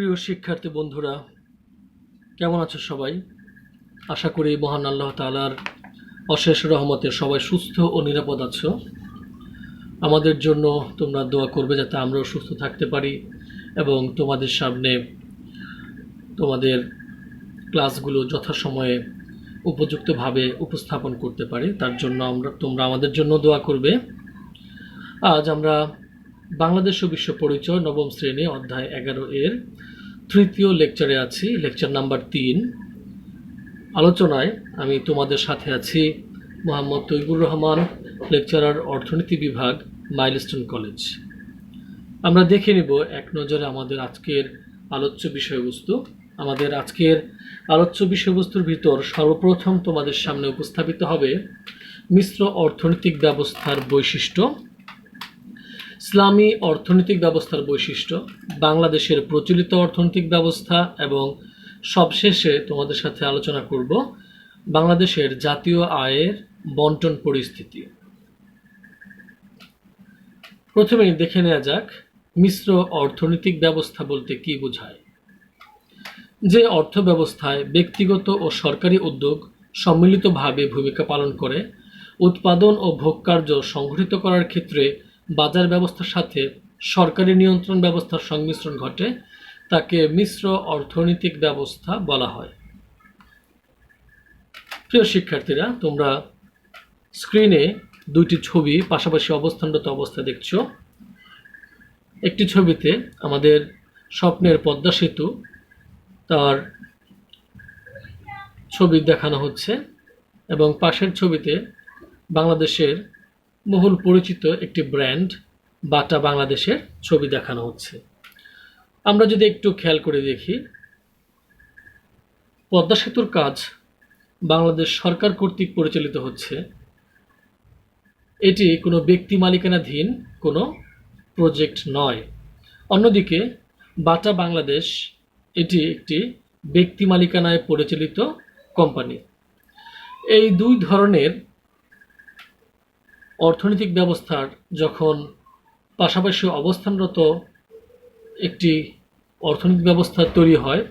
প্রিয় শিক্ষার্থী বন্ধুরা, কেমন আছো সবাই? আশা করি মহান আল্লাহ তাআলার অশেষ রহমতে সবাই সুস্থ ও নিরাপদ আছো। আমাদের জন্য তোমরা দোয়া করবে যাতে আমরাও সুস্থ থাকতে পারি এবং তোমাদের সামনে তোমাদের ক্লাসগুলো যথাসময়ে উপযুক্তভাবে উপস্থাপন করতে পারি। তার জন্য তোমরা আমাদের জন্য দোয়া করবে। আজ আমরা বাংলাদেশ ও বিশ্ব পরিচয় নবম শ্রেণী অধ্যায় 11 এর তৃতীয় লেকচারে আছি, লেকচার নাম্বার 3। আলোচনায় আমি তোমাদের সাথে আছি মোহাম্মদ তৈবুর রহমান, লেকচারার অর্থনীতি বিভাগ, মাইলস্টোন কলেজ। আমরা দেখে নিব এক নজরে আমাদের আজকের আলোচ্য বিষয়বস্তু। আমাদের আজকের আলোচ্য বিষয়বস্তুর ভিতর সর্বপ্রথম তোমাদের সামনে উপস্থাপিত হবে মিশ্র অর্থনৈতিক ব্যবস্থার বৈশিষ্ট্য, ইসলামী অর্থনৈতিক ব্যবস্থার বৈশিষ্ট্য, বাংলাদেশের প্রচলিত অর্থনৈতিক ব্যবস্থা এবং সবশেষে তোমাদের সাথে আলোচনা করব বাংলাদেশের জাতীয় আয়ের বন্টন পরিস্থিতি। প্রথমেই দেখে নেওয়া যাক মিশ্র অর্থনৈতিক ব্যবস্থা বলতে কি বোঝায়। যে অর্থ ব্যবস্থায় ব্যক্তিগত ও সরকারি উদ্যোগ সম্মিলিতভাবে ভূমিকা পালন করে উৎপাদন ও ভোগকার্য সংগঠিত করার ক্ষেত্রে বাজার ব্যবস্থার সাথে সরকারি নিয়ন্ত্রণ ব্যবস্থার সংমিশ্রণ ঘটে, তাকে মিশ্র অর্থনৈতিক ব্যবস্থা বলা হয়। প্রিয় শিক্ষার্থীরা, তোমরা স্ক্রিনে দুইটি ছবি পাশাপাশি অবস্থানরত অবস্থায় দেখছো। একটি ছবিতে আমাদের স্বপ্নের পদ্মা সেতু তার ছবি দেখানো হচ্ছে এবং পাশের ছবিতে বাংলাদেশের বহুল পরিচিত একটি ব্র্যান্ড বাটা বাংলাদেশের ছবি দেখানো হচ্ছে। আমরা যদি একটু খেয়াল করে দেখি, পদ্মা সেতুর কাজ বাংলাদেশ সরকার কর্তৃক পরিচালিত হচ্ছে। এটি কোনো ব্যক্তি মালিকানাধীন কোনো প্রজেক্ট নয়। অন্যদিকে বাটা বাংলাদেশ এটি একটি ব্যক্তি মালিকানায় পরিচালিত কোম্পানি। এই দুই ধরনের অর্থনৈতিক ব্যবস্থার যখন পাশাপাশি অবস্থানরত একটি অর্থনৈতিক ব্যবস্থা তৈরি হয়,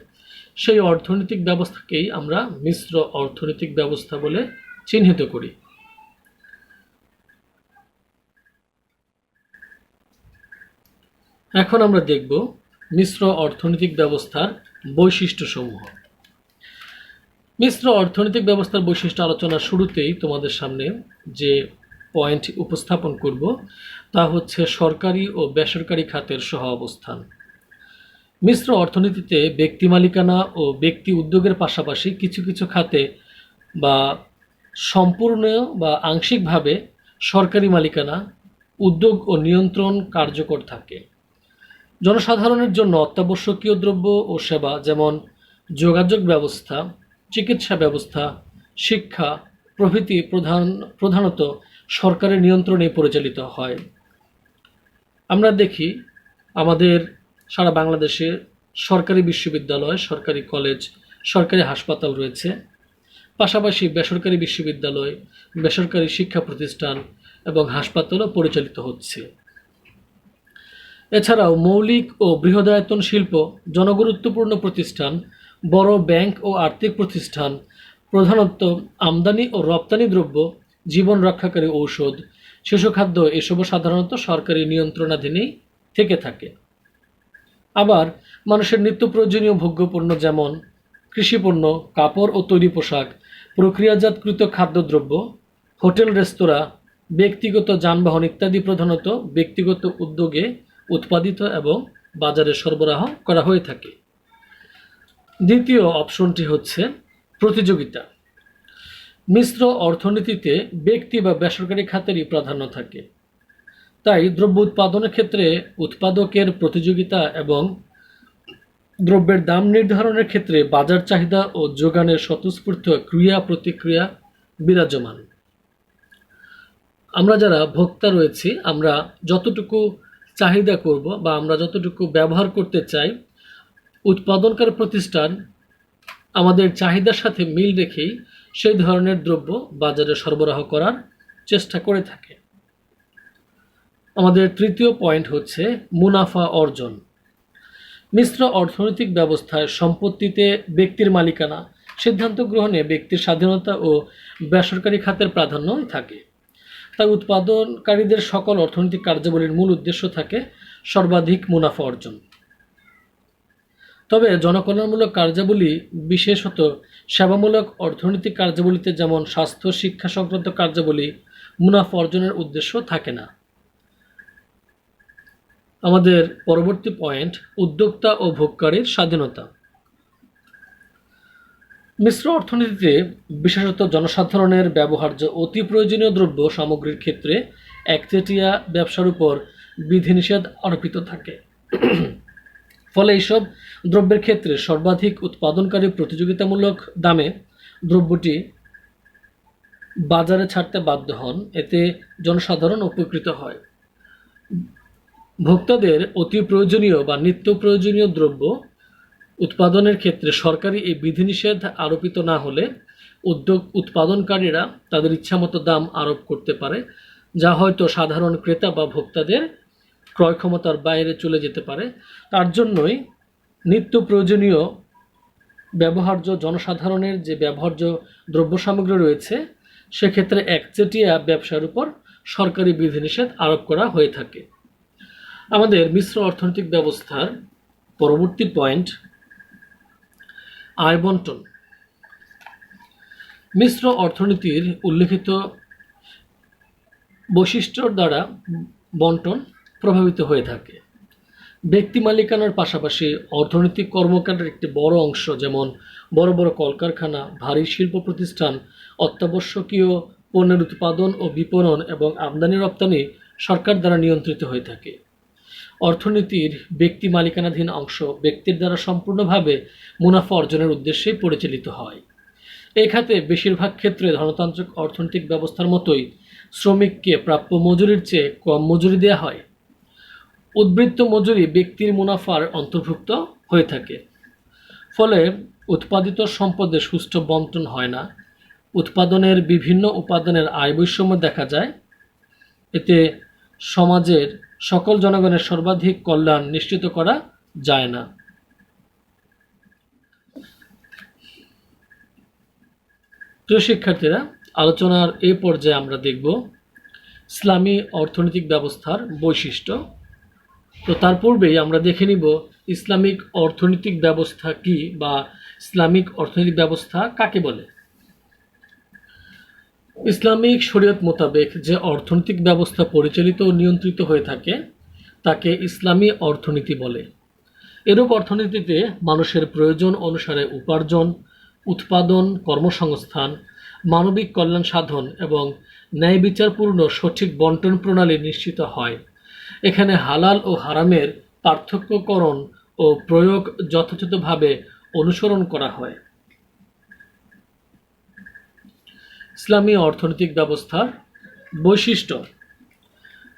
সেই অর্থনৈতিক ব্যবস্থাকেই আমরা মিশ্র অর্থনৈতিক ব্যবস্থা বলে চিহ্নিত করি। এখন আমরা দেখব মিশ্র অর্থনৈতিক ব্যবস্থার বৈশিষ্ট্যসমূহ। মিশ্র অর্থনৈতিক ব্যবস্থার বৈশিষ্ট্য আলোচনার শুরুতেই তোমাদের সামনে যে পয়েন্ট উপস্থাপন করব তা হচ্ছে সরকারি ও বেসরকারি খাতের সহ অবস্থান। মিশ্র অর্থনীতিতে ব্যক্তি মালিকানা ও ব্যক্তি উদ্যোগের পাশাপাশি কিছু কিছু খাতে বা সম্পূর্ণ বা আংশিকভাবে সরকারি মালিকানা, উদ্যোগ ও নিয়ন্ত্রণ কার্যকর থাকে। জনসাধারণের জন্য অত্যাবশ্যকীয় দ্রব্য ও সেবা যেমন যোগাযোগ ব্যবস্থা, চিকিৎসা ব্যবস্থা, শিক্ষা প্রভৃতি প্রধানত সরকারের নিয়ন্ত্রণে পরিচালিত হয়। আমরা দেখি আমাদের সারা বাংলাদেশে সরকারি বিশ্ববিদ্যালয়, সরকারি কলেজ, সরকারি হাসপাতাল রয়েছে, পাশাপাশি বেসরকারি বিশ্ববিদ্যালয়, বেসরকারি শিক্ষা প্রতিষ্ঠান এবং হাসপাতালও পরিচালিত হচ্ছে। এছাড়াও মৌলিক ও বৃহদায়তন শিল্প, জনগুরুত্বপূর্ণ প্রতিষ্ঠান, বড় ব্যাংক ও আর্থিক প্রতিষ্ঠান, প্রধানত আমদানি ও রপ্তানি দ্রব্য, জীবন রক্ষাকারী ঔষধ, শিশুখাদ্য এসবও সাধারণত সরকারি নিয়ন্ত্রণাধীনেই থেকে থাকে। আবার মানুষের নিত্য প্রয়োজনীয় ভোগ্যপণ্য যেমন কৃষিপণ্য, কাপড় ও তৈরি পোশাক, প্রক্রিয়াজাতকৃত খাদ্যদ্রব্য, হোটেল রেস্তোরাঁ, ব্যক্তিগত যানবাহন ইত্যাদি প্রধানত ব্যক্তিগত উদ্যোগে উৎপাদিত এবং বাজারে সরবরাহ করা হয়ে থাকে। দ্বিতীয় অপশনটি হচ্ছে প্রতিযোগিতা। মিশ্র অর্থনীতিতে ব্যক্তি বা বেসরকারি খাতেরই প্রাধান্য থাকে। তাই দ্রব্য উৎপাদনের ক্ষেত্রে উৎপাদকের প্রতিযোগিতা এবং দ্রব্যের দাম নির্ধারণের ক্ষেত্রে বাজার চাহিদা ও যোগানের স্বতঃস্ফূর্ত ক্রিয়া প্রতিক্রিয়া বিরাজমান। আমরা যারা ভোক্তা রয়েছি, আমরা যতটুকু চাহিদা করব বা আমরা যতটুকু ব্যবহার করতে চাই, উৎপাদনকারী প্রতিষ্ঠান আমাদের চাহিদার সাথে মিল রেখেই সেই ধরনের দ্রব্য বাজারে সরবরাহ করার চেষ্টা করে থাকে। আমাদের তৃতীয় পয়েন্ট হচ্ছে মুনাফা অর্জন। মিশ্র অর্থনৈতিক ব্যবস্থায় সম্পত্তিতে ব্যক্তির মালিকানা, সিদ্ধান্ত গ্রহণে ব্যক্তির স্বাধীনতা ও বেসরকারি খাতের প্রাধান্য থাকে। তাই উৎপাদনকারীদের সকল অর্থনৈতিক কার্যাবলীর মূল উদ্দেশ্য থাকে সর্বাধিক মুনাফা অর্জন। তবে জনকল্যাণমূলক কার্যাবলী, বিশেষত সেবামূলক অর্থনৈতিক কার্যাবলীতে যেমন স্বাস্থ্য, শিক্ষা সংক্রান্ত কার্যাবলী মুনাফা অর্জনের উদ্দেশ্য থাকে না। আমাদের পরবর্তী পয়েন্ট, উদ্যোক্তা ও ভোগকারীর স্বাধীনতা। মিশ্র অর্থনীতিতে বিশেষত জনসাধারণের ব্যবহার্য অতি প্রয়োজনীয় দ্রব্য সামগ্রীর ক্ষেত্রে একচেটিয়া ব্যবসার উপর বিধিনিষেধ আরোপিত থাকে। ফলে এইসব দ্রব্যের ক্ষেত্রে সর্বাধিক উৎপাদনকারী প্রতিযোগিতামূলক দামে দ্রব্যটি বাজারে ছাড়তে বাধ্য হন। এতে জনসাধারণ উপকৃত হয়। ভোক্তাদের অতি প্রয়োজনীয় বা নিত্য প্রয়োজনীয় দ্রব্য উৎপাদনের ক্ষেত্রে সরকারি এই বিধিনিষেধ আরোপিত না হলে উৎপাদনকারীরা তাদের ইচ্ছামতো দাম আরোপ করতে পারে, যা হয়তো সাধারণ ক্রেতা বা ভোক্তাদের ক্রয় ক্ষমতার বাইরে চলে যেতে পারে। তার জন্যই নিত্য প্রয়োজনীয় ব্যবহার্য জনসাধারণের যে ব্যবহার্য দ্রব্য সামগ্রী রয়েছে, সেক্ষেত্রে একচেটিয়া ব্যবসার উপর সরকারি বিধিনিষেধ আরোপ করা হয়ে থাকে। আমাদের মিশ্র অর্থনৈতিক ব্যবস্থার পরবর্তী পয়েন্ট, আয় বন্টন। মিশ্র অর্থনীতির উল্লেখিত বৈশিষ্ট্যর দ্বারা বন্টন প্রভাবিত হয়ে থাকে। ব্যক্তি মালিকানার পাশাপাশি অর্থনৈতিক কর্মকাণ্ডের একটি বড় অংশ, যেমন বড় বড় কলকারখানা, ভারী শিল্প প্রতিষ্ঠান, অত্যাবশ্যকীয় পণ্যের উৎপাদন ও বিপণন এবং আমদানি রপ্তানি সরকার দ্বারা নিয়ন্ত্রিত হয়ে থাকে। অর্থনীতির ব্যক্তি মালিকানাধীন অংশ ব্যক্তির দ্বারা সম্পূর্ণভাবে মুনাফা অর্জনের উদ্দেশ্যেই পরিচালিত হয়। এই খাতে বেশিরভাগ ক্ষেত্রে ধনতান্ত্রিক অর্থনৈতিক ব্যবস্থার মতোই শ্রমিককে প্রাপ্য মজুরির চেয়ে কম মজুরি দেওয়া হয়। উদ্বৃত্ত মজুরি ব্যক্তির মুনাফার অন্তর্ভুক্ত হয়ে থাকে। ফলে উৎপাদিত সম্পদের সুষ্ঠু বন্টন হয় না। উৎপাদনের বিভিন্ন উপাদানের আয় বৈষম্য দেখা যায়। এতে সমাজের সকল জনগণের সর্বাধিক কল্যাণ নিশ্চিত করা যায় না। প্রিয় শিক্ষার্থীরা, আলোচনার এই পর্যায়ে আমরা দেখব ইসলামী অর্থনৈতিক ব্যবস্থার বৈশিষ্ট্য। তো তার পূর্বেই আমরা দেখে নিব ইসলামিক অর্থনৈতিক ব্যবস্থা কি বা ইসলামিক অর্থনৈতিক ব্যবস্থা কাকে বলে। ইসলামিক শরীয়ত মোতাবেক যে অর্থনৈতিক ব্যবস্থা পরিচালিত ও নিয়ন্ত্রিত হয়ে থাকে তাকে ইসলামী অর্থনীতি বলে। এরূপ অর্থনীতিতে মানুষের প্রয়োজন অনুসারে উপার্জন, উৎপাদন, কর্মসংস্থান, মানবিক কল্যাণ সাধন এবং ন্যায় বিচারপূর্ণ সঠিক বন্টন প্রণালী নিশ্চিত হয়। এখানে হালাল ও হারামের পার্থক্যকরণ ও প্রয়োগ যথাযথভাবে অনুসরণ করা হয়। ইসলামী অর্থনৈতিক ব্যবস্থার বৈশিষ্ট্য।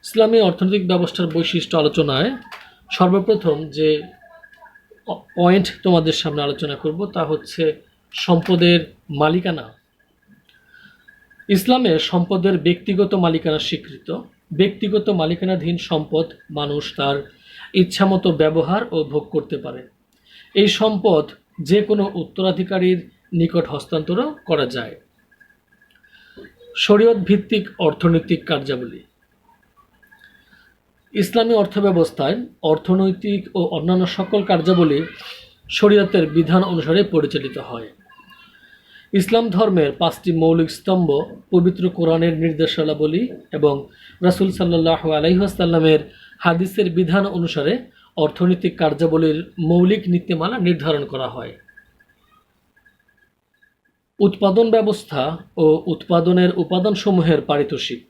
ইসলামী অর্থনৈতিক ব্যবস্থার বৈশিষ্ট্য আলোচনায় সর্বপ্রথম যে পয়েন্ট তোমাদের সামনে আলোচনা করব তা হচ্ছে সম্পদের মালিকানা। ইসলামে সম্পদের ব্যক্তিগত মালিকানা স্বীকৃত। ব্যক্তিগত মালিকানাধীন সম্পদ মানুষ তার ইচ্ছামতো ব্যবহার ও ভোগ করতে পারে। এই সম্পদ যে কোনো উত্তরাধিকারীর নিকট হস্তান্তর করা যায়। শরীয়ত ভিত্তিক অর্থনৈতিক কার্যাবলী। ইসলামী অর্থব্যবস্থায় অর্থনৈতিক ও অন্যান্য সকল কার্যাবলী শরীয়তের বিধান অনুসারে পরিচালিত হয়। ইসলাম ধর্মের 5টি মৌলিক স্তম্ভ পবিত্র কোরআনের নির্দেশাবলী এবং রাসূল সাল্লাল্লাহু আলাইহি ওয়াসাল্লামের হাদিসের বিধান অনুসারে অর্থনৈতিক কার্যাবলীর মৌলিক নীতিমালা নির্ধারণ করা হয়। উৎপাদন ব্যবস্থা ও উৎপাদনের উপাদানসমূহের পারিতোষিক।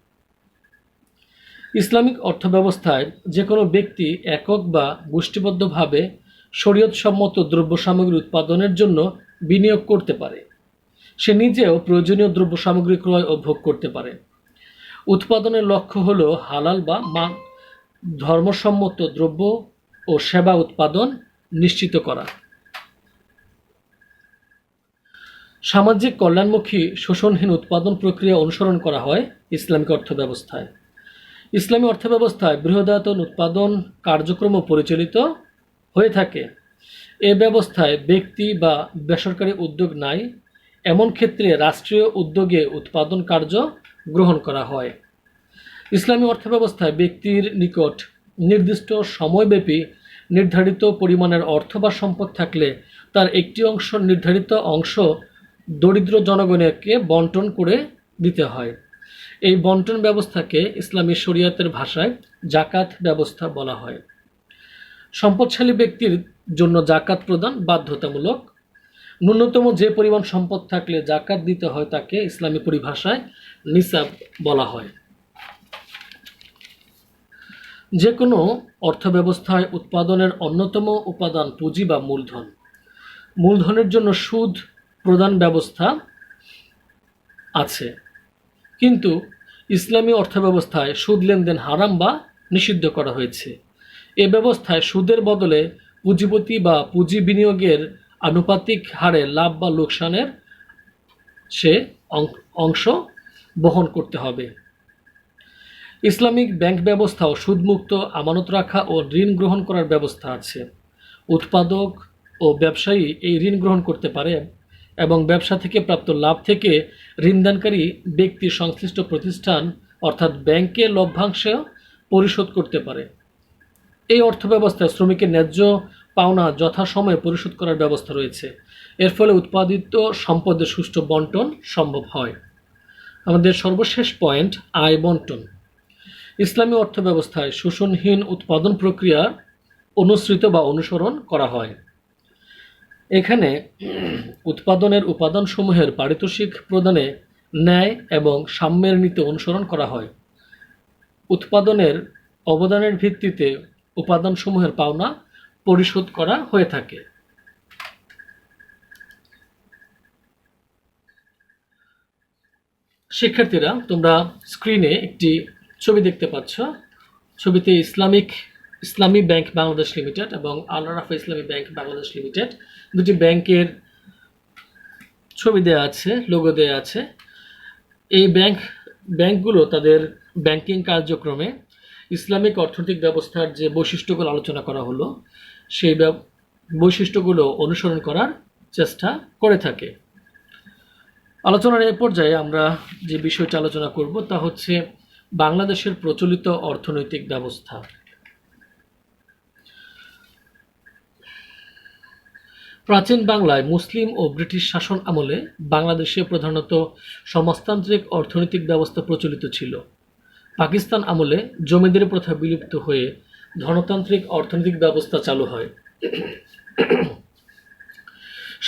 ইসলামিক অর্থব্যবস্থায় যে কোনো ব্যক্তি একক বা গোষ্ঠীবদ্ধভাবে শরীয়তসম্মত দ্রব্য সামগ্রী উৎপাদনের জন্য বিনিয়োগ করতে পারে। সে নিজেও প্রয়োজনীয় দ্রব্য সামগ্রী ক্রয় ও ভোগ করতে পারে। উৎপাদনের লক্ষ্য হল হালাল বা ধর্মসম্মত দ্রব্য ও সেবা উৎপাদন নিশ্চিত করা। সামাজিক কল্যাণমুখী শোষণহীন উৎপাদন প্রক্রিয়া অনুসরণ করা হয় ইসলামিক অর্থব্যবস্থায়। ইসলামী অর্থব্যবস্থায় বৃহদায়তন উৎপাদন কার্যক্রম পরিচালিত হয়ে থাকে, এ ব্যবস্থায় ব্যক্তি বা বেসরকারি উদ্যোগ নাই, এমন ক্ষেত্রে রাষ্ট্রীয় উদ্যোগে উৎপাদন কার্য গ্রহণ করা হয়। ইসলামী অর্থব্যবস্থায় ব্যক্তির নিকট নির্দিষ্ট সময়ব্যাপী নির্ধারিত পরিমাণের অর্থ বা সম্পদ থাকলে তার একটি নির্ধারিত অংশ দরিদ্র জনগণকে বন্টন করে দিতে হয়। এই বন্টন ব্যবস্থাকে ইসলামী শরিয়তের ভাষায় জাকাত ব্যবস্থা বলা হয়। সম্পদশালী ব্যক্তির জন্য জাকাত প্রদান বাধ্যতামূলক। ন্যূনতম যে পরিমাণ সম্পদ থাকলে জাকাত দিতে হয় তাকে ইসলামী পরিভাষায় নিসাব বলা হয়। যে কোনো অর্থব্যবস্থায় উৎপাদনের অন্যতম উপাদান পুঁজি বা মূলধন। মূলধনের জন্য সুদ প্রদান ব্যবস্থা আছে, কিন্তু ইসলামী অর্থব্যবস্থায় সুদ লেনদেন হারাম বা নিষিদ্ধ করা হয়েছে। এ ব্যবস্থায় সুদের বদলে পুঁজিপতি বা পুঁজি বিনিয়োগের আনুপাতিক হারে লাভ বা লোকসানের সে অংশ বহন করতে হবে। ইসলামিক ব্যাংক ব্যবস্থাও সুদমুক্ত আমানত রাখা ও ঋণ গ্রহণ করার ব্যবস্থা আছে। উৎপাদক ও ব্যবসায়ী এই ঋণ গ্রহণ করতে পারে এবং ব্যবসা থেকে প্রাপ্ত লাভ থেকে ঋণদানকারী ব্যক্তি সংশ্লিষ্ট প্রতিষ্ঠান অর্থাৎ ব্যাংকে লভ্যাংশ পরিশোধ করতে পারে। এই অর্থব্যবস্থায় শ্রমিকের ন্যায্য পাওনা যথাসময়ে পরিশোধ করার ব্যবস্থা রয়েছে। এর ফলে উৎপাদিত সম্পদের সুষ্ঠু বন্টন সম্ভব হয়। আমাদের সর্বশেষ পয়েন্ট, আয় বন্টন। ইসলামী অর্থব্যবস্থায় শোষণহীন উৎপাদন প্রক্রিয়া অনুসৃত বা অনুসরণ করা হয়। এখানে উৎপাদনের উপাদানসমূহের পারিতোষিক প্রদানে ন্যায় এবং সাম্যের নীতি অনুসরণ করা হয়। উৎপাদনের অবদানের ভিত্তিতে উপাদানসমূহের পাওনা পরিশোধ করা হয়ে থাকে। শিক্ষার্থীরা, তোমরা স্ক্রিনে একটি ছবি দেখতে পাচ্ছ। ছবিতে ইসলামী ব্যাংক বাংলাদেশ লিমিটেড এবং আল রাফা ইসলামী ব্যাংক বাংলাদেশ লিমিটেড দুটি ব্যাংকের ছবি দেওয়া আছে, লোগো দেওয়া আছে। এই ব্যাংকগুলো তাদের ব্যাংকিং কার্যক্রমে ইসলামিক অর্থনৈতিক ব্যবস্থার যে বৈশিষ্ট্যগুলো আলোচনা করা হলো সেই বৈশিষ্ট্যগুলো অনুসরণ করার চেষ্টা করে থাকে। আলোচনার এই পর্যায়ে আমরা যে বিষয়টি আলোচনা করব তা হচ্ছে বাংলাদেশের প্রচলিত অর্থনৈতিক ব্যবস্থা। প্রাচীন বাংলায় মুসলিম ও ব্রিটিশ শাসন আমলে বাংলাদেশে প্রধানত সমাজতান্ত্রিক অর্থনৈতিক ব্যবস্থা প্রচলিত ছিল। পাকিস্তান আমলে জমিদারি প্রথা বিলুপ্ত হয়ে ধনতান্ত্রিক অর্থনৈতিক ব্যবস্থা চালু হয়।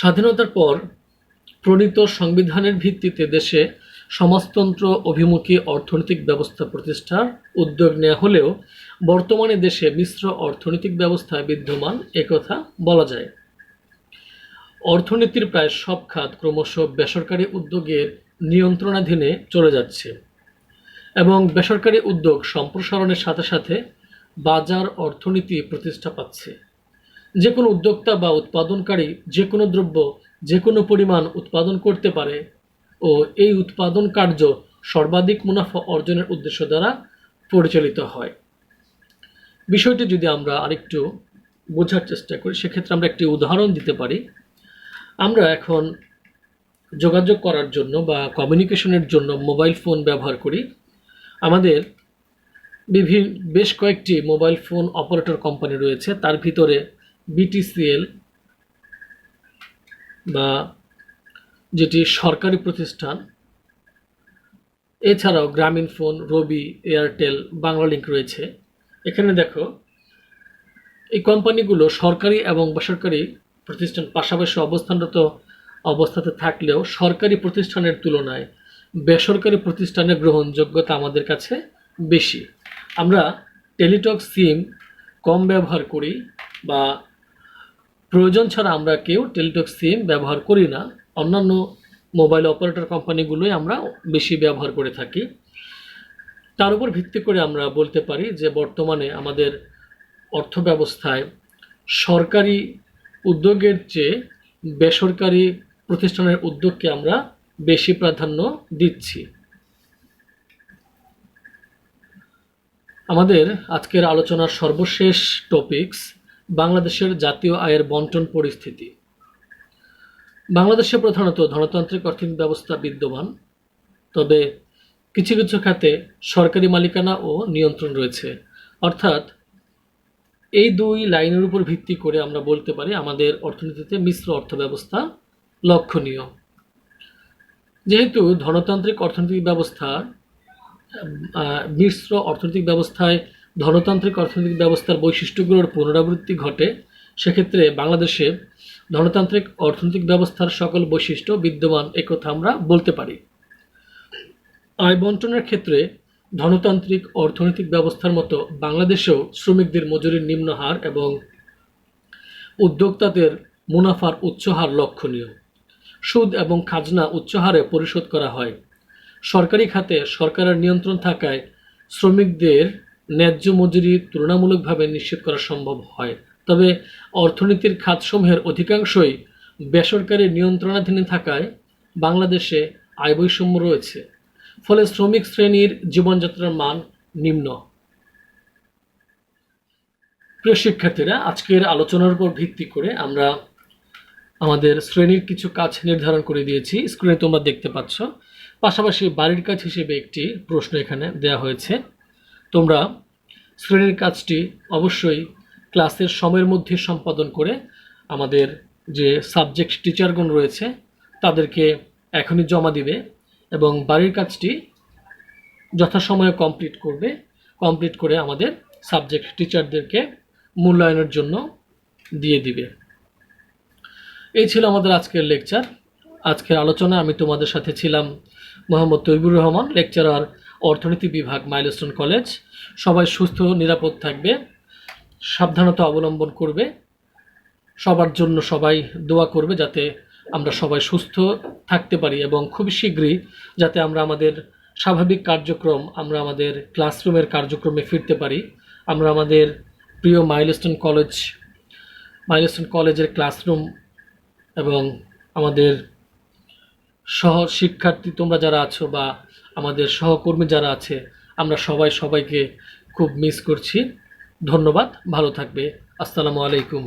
স্বাধীনতার পর প্রণীত সংবিধানের ভিত্তিতে দেশে সমাজতন্ত্র অভিমুখী অর্থনৈতিক ব্যবস্থা প্রতিষ্ঠার উদ্যোগ নেওয়া হলেও বর্তমানে দেশে মিশ্র অর্থনৈতিক ব্যবস্থা বিদ্যমান একথা বলা যায়। অর্থনীতির প্রায় সব খাত ক্রমশ বেসরকারি উদ্যোগের নিয়ন্ত্রণাধীনে চলে যাচ্ছে এবং বেসরকারি উদ্যোগ সম্প্রসারণের সাথে সাথে বাজার অর্থনীতি প্রতিষ্ঠা পাচ্ছে। যে কোনো উদ্যোক্তা বা উৎপাদনকারী যে কোনো দ্রব্য যে কোনো পরিমাণ উৎপাদন করতে পারে ও এই উৎপাদন কার্য সর্বাধিক মুনাফা অর্জনের উদ্দেশ্য দ্বারা পরিচালিত হয়। বিষয়টি যদি আমরা আরেকটু বোঝার চেষ্টা করি সেক্ষেত্রে আমরা একটি উদাহরণ দিতে পারি। আমরা এখন যোগাযোগ করার জন্য বা কমিউনিকেশনের জন্য মোবাইল ফোন ব্যবহার করি। আমাদের বেশ কয়েকটি মোবাইল ফোন অপারেটর কোম্পানি রয়েছে, তার ভিতরে বিটিসিএল বা যেটি সরকারি প্রতিষ্ঠান, এছাড়াও গ্রামীণ ফোন, রবি, এয়ারটেল, বাংলালিংক রয়েছে। এখানে দেখো এই কোম্পানিগুলো সরকারি এবং বেসরকারি প্রতিষ্ঠান পাশাপাশি অবস্থাতে থাকলেও সরকারি প্রতিষ্ঠানের তুলনায় বেসরকারি প্রতিষ্ঠানের গ্রহণযোগ্যতা আমাদের কাছে বেশি। আমরা টেলিটক সিম কম ব্যবহার করি বা প্রয়োজন ছাড়া আমরা কেউ টেলিটক সিম ব্যবহার করি না। অন্যান্য মোবাইল অপারেটর কোম্পানিগুলোই আমরা বেশি ব্যবহার করে থাকি। তার উপর ভিত্তি করে আমরা বলতে পারি যে বর্তমানে আমাদের অর্থব্যবস্থায় সরকারি উদ্যোগের চেয়ে বেসরকারি প্রতিষ্ঠানের উদ্যোগকে আমরা বেশি প্রাধান্য দিচ্ছি। আমাদের আজকের আলোচনার সর্বশেষ টপিকস বাংলাদেশের জাতীয় আয়ের বন্টন পরিস্থিতি। বাংলাদেশে প্রধানত ধনতান্ত্রিক অর্থনৈতিক ব্যবস্থা বিদ্যমান, তবে কিছু কিছু খাতে সরকারি মালিকানা ও নিয়ন্ত্রণ রয়েছে। অর্থাৎ এই দুই লাইনের উপর ভিত্তি করে আমরা বলতে পারি আমাদের অর্থনীতিতে মিশ্র অর্থ ব্যবস্থা লক্ষণীয়। যেহেতু ধনতান্ত্রিক অর্থনৈতিক ব্যবস্থা মিশ্র অর্থনৈতিক ব্যবস্থায় ধনতান্ত্রিক অর্থনৈতিক ব্যবস্থার বৈশিষ্ট্যগুলোর পুনরাবৃত্তি ঘটে, সেক্ষেত্রে বাংলাদেশে ধনতান্ত্রিক অর্থনৈতিক ব্যবস্থার সকল বৈশিষ্ট্য বিদ্যমান একথা আমরা বলতে পারি। আয় বন্টনের ক্ষেত্রে ধনতান্ত্রিক অর্থনৈতিক ব্যবস্থার মতো বাংলাদেশেও শ্রমিকদের মজুরির নিম্ন হার এবং উদ্যোক্তাদের মুনাফার উচ্চ হার লক্ষণীয়। সুদ এবং খাজনা উচ্চ হারে পরিশোধ করা হয়। সরকারি খাতে সরকারের নিয়ন্ত্রণ থাকায় শ্রমিকদের ন্যায্য মজুরি তুলনামূলকভাবে নিশ্চিত করা সম্ভব হয়। তবে অর্থনীতির খাতসমূহের অধিকাংশই বেসরকারি নিয়ন্ত্রণাধীন থাকায় বাংলাদেশে আয় বৈষম্য রয়েছে, ফলে শ্রমিক শ্রেণীর জীবনযাত্রার মান নিম্ন। প্রিয় শিক্ষার্থীরা, আজকের আলোচনার উপর ভিত্তি করে আমরা আমাদের শ্রেণীর কিছু কাজ নির্ধারণ করে দিয়েছি, স্ক্রিনে তোমরা দেখতে পাচ্ছ। পাশাপাশি বাড়ির কাজ হিসেবে একটি প্রশ্ন এখানে দেওয়া হয়েছে। তোমরা শ্রেণীর কাজটি অবশ্যই ক্লাসের সময়ের মধ্যে সম্পাদন করে আমাদের যে সাবজেক্ট টিচারগণ রয়েছে তাদেরকে এখনই জমা দিবে এবং বাড়ির কাজটি যথাসময়ে কমপ্লিট করে আমাদের সাবজেক্ট টিচারদেরকে মূল্যায়নের জন্য দিয়ে দিবে। এই ছিল আমাদের আজকের লেকচার। আজকের আলোচনা আমি তোমাদের সাথে ছিলাম মোহাম্মদ তৈবুর রহমান, লেকচারার, অর্থনীতি বিভাগ, মাইলস্টোন কলেজ। সবাই সুস্থ নিরাপদ থাকবে, সাবধানতা অবলম্বন করবে, সবার জন্য সবাই দোয়া করবে যাতে আমরা সবাই সুস্থ থাকতে পারি এবং খুব শীঘ্রই যাতে আমরা আমাদের স্বাভাবিক কার্যক্রম, আমরা আমাদের ক্লাসরুমের কার্যক্রমে ফিরতে পারি। আমরা আমাদের প্রিয় মাইলস্টোন কলেজের ক্লাসরুম এবং আমাদের শিক্ষার্থী তোমরা যারা আছো বা আমাদের সহকর্মী যারা আছে, আমরা সবাইকে খুব মিস করছি। ধন্যবাদ, ভালো থাকবে। আসসালামু আলাইকুম।